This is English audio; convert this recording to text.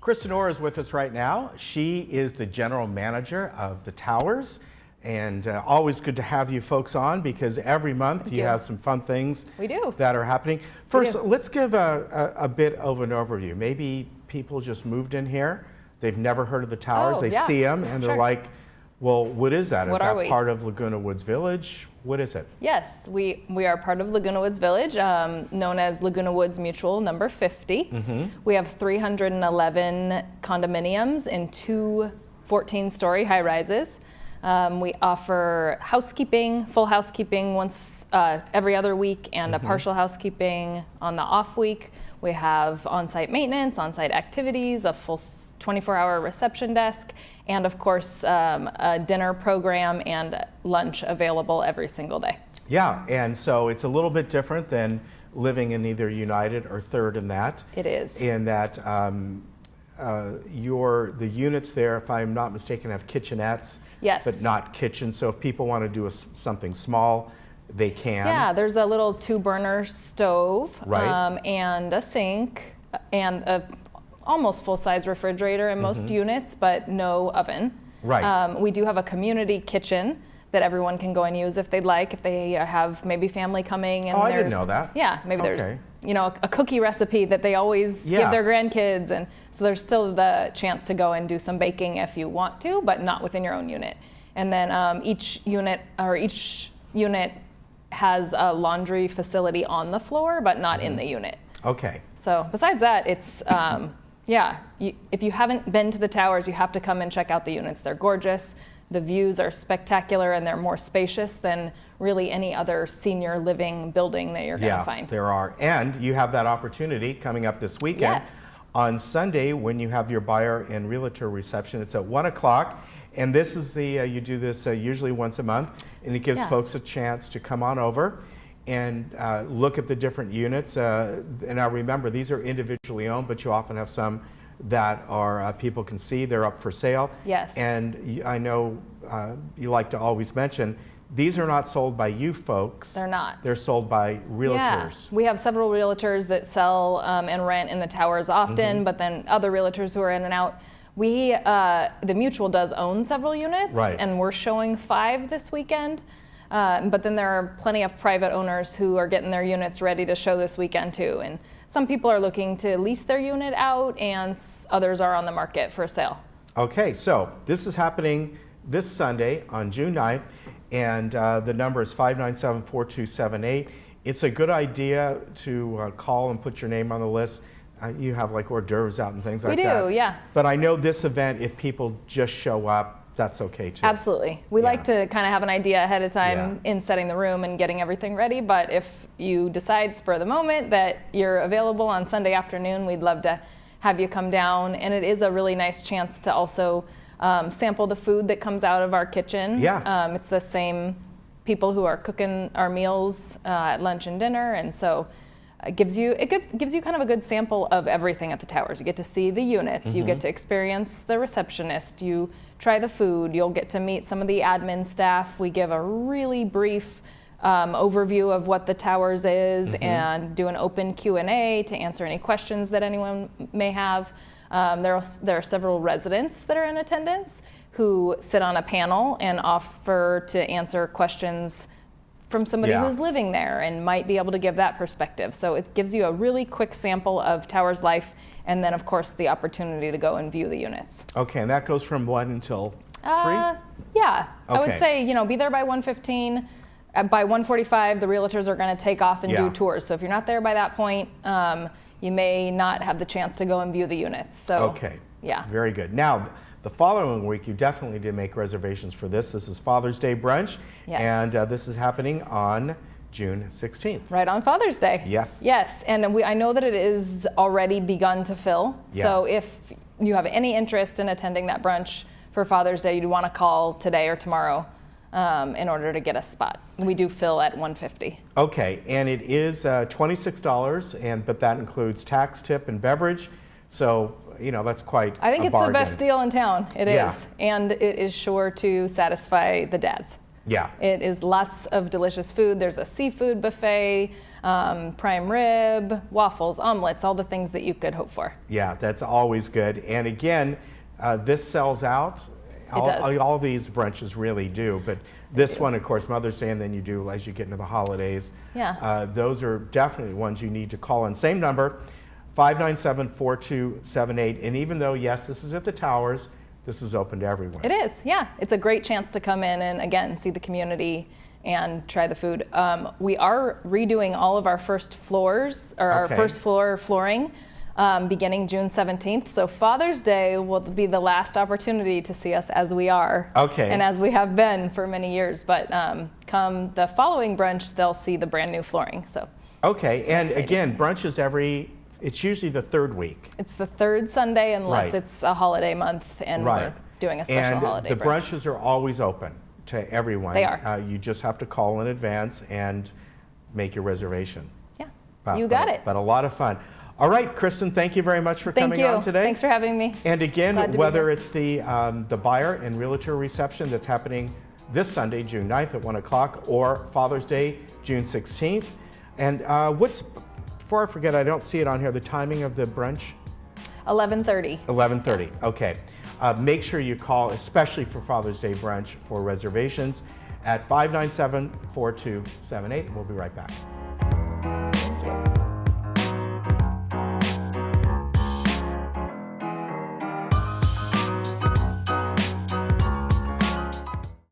Kristen Orr is with us right now. She is the general manager of the Towers. And always good to have you folks on because every month you have some fun things that are happening. First, let's give a bit of an overview. Maybe people just moved in here. They've never heard of the Towers. They see them and they're like, well, what is that? Is that part of Laguna Woods Village? What is it? Yes, we are part of Laguna Woods Village, known as Laguna Woods Mutual number 50. We have 311 condominiums in two 14-story high-rises. We offer housekeeping, full housekeeping once every other week, and a partial housekeeping on the off week. We have on-site maintenance, on-site activities, a full 24-hour reception desk, and of course a dinner program and lunch available every single day. Yeah, and so it's a little bit different than living in either United or Third in that. It is. In that the units there, if I'm not mistaken, have kitchenettes. Yes. But not kitchens. So if people want to do something small, they can. Yeah, there's a little 2-burner stove, and a sink, and a almost full-size refrigerator in most units, but no oven. Right. We do have a community kitchen that everyone can go and use if they'd like, if they have maybe family coming. And I didn't know that. Yeah, maybe there's a cookie recipe that they always give their grandkids, and so there's still the chance to go and do some baking if you want to, but not within your own unit. And then each unit has a laundry facility on the floor, but not in the unit. Okay. So besides that, it's if you haven't been to the Towers, you have to come and check out the units. They're gorgeous. The views are spectacular, and they're more spacious than really any other senior living building that you're going to find. There are. And you have that opportunity coming up this weekend. Yes. On Sunday, when you have your buyer and realtor reception, it's at 1 o'clock. And this is you do this usually once a month, and it gives folks a chance to come on over and look at the different units. And now remember, these are individually owned, but you often have some that are people can see. They're up for sale. Yes. And I know you like to always mention, these are not sold by you folks. They're not. They're sold by realtors. Yeah. We have several realtors that sell and rent in the Towers often, but then other realtors who are in and out. The Mutual does own several units, and we're showing 5 this weekend. But then there are plenty of private owners who are getting their units ready to show this weekend too. And some people are looking to lease their unit out, and others are on the market for sale. Okay, so this is happening this Sunday on June 9th, and the number is 597-4278. It's a good idea to call and put your name on the list. You have like hors d'oeuvres out and things like that. We do, yeah. But I know this event, if people just show up, that's okay too. Absolutely. We like to kind of have an idea ahead of time in setting the room and getting everything ready. But if you decide spur of the moment that you're available on Sunday afternoon, we'd love to have you come down. And it is a really nice chance to also sample the food that comes out of our kitchen. Yeah. It's the same people who are cooking our meals at lunch and dinner, and so it gives you kind of a good sample of everything at the Towers. You get to see the units, you get to experience the receptionist, you try the food, you'll get to meet some of the admin staff. We give a really brief overview of what the Towers is and do an open Q&A to answer any questions that anyone may have. There are several residents that are in attendance who sit on a panel and offer to answer questions from somebody who's living there and might be able to give that perspective. So it gives you a really quick sample of Towers life, and then of course the opportunity to go and view the units. Okay, and that goes from 1 until 3? Yeah, okay. I would say, be there by 1:15. By 1:45, the realtors are going to take off and do tours. So if you're not there by that point, you may not have the chance to go and view the units. So, very good. Now, the following week, you definitely did make reservations for this. This is Father's Day brunch, and this is happening on June 16th. Right on Father's Day. Yes. Yes, and I know that it is already begun to fill. Yeah. So if you have any interest in attending that brunch for Father's Day, you'd want to call today or tomorrow in order to get a spot. We do fill at 1:50. Okay, and it is $26, but that includes tax, tip, and beverage. So that's quite I think it's bargain. The best deal in town. It is. And it is sure to satisfy the dads. Yeah. It is lots of delicious food. There's a seafood buffet, prime rib, waffles, omelets, all the things that you could hope for. Yeah, that's always good. And again, this sells out. All these brunches really do, but this one, of course, Mother's Day, and then you do as you get into the holidays. Yeah. Those are definitely ones you need to call in. Same number, 597-4278. And even though, yes, this is at the Towers, this is open to everyone. It is, yeah. It's a great chance to come in and, again, see the community and try the food. We are redoing all of our first floors, or our first floor flooring, beginning June 17th. So Father's Day will be the last opportunity to see us as we are. Okay. And as we have been for many years. But come the following brunch, they'll see the brand new flooring. So. Okay, and again, brunches it's usually the third week. It's the third Sunday unless it's a holiday month and we're doing a special holiday the brunch. brunches are always open to everyone. They are. You just have to call in advance and make your reservation. Yeah, you got it. But a lot of fun. All right, Kristen, thank you very much for coming on today. Thanks for having me. And again, whether it's the buyer and realtor reception that's happening this Sunday, June 9th at 1 o'clock, or Father's Day, June 16th. And before I forget, I don't see it on here, the timing of the brunch? 11:30. 11:30, okay. Make sure you call, especially for Father's Day brunch, for reservations at 597-4278. We'll be right back. Thank you.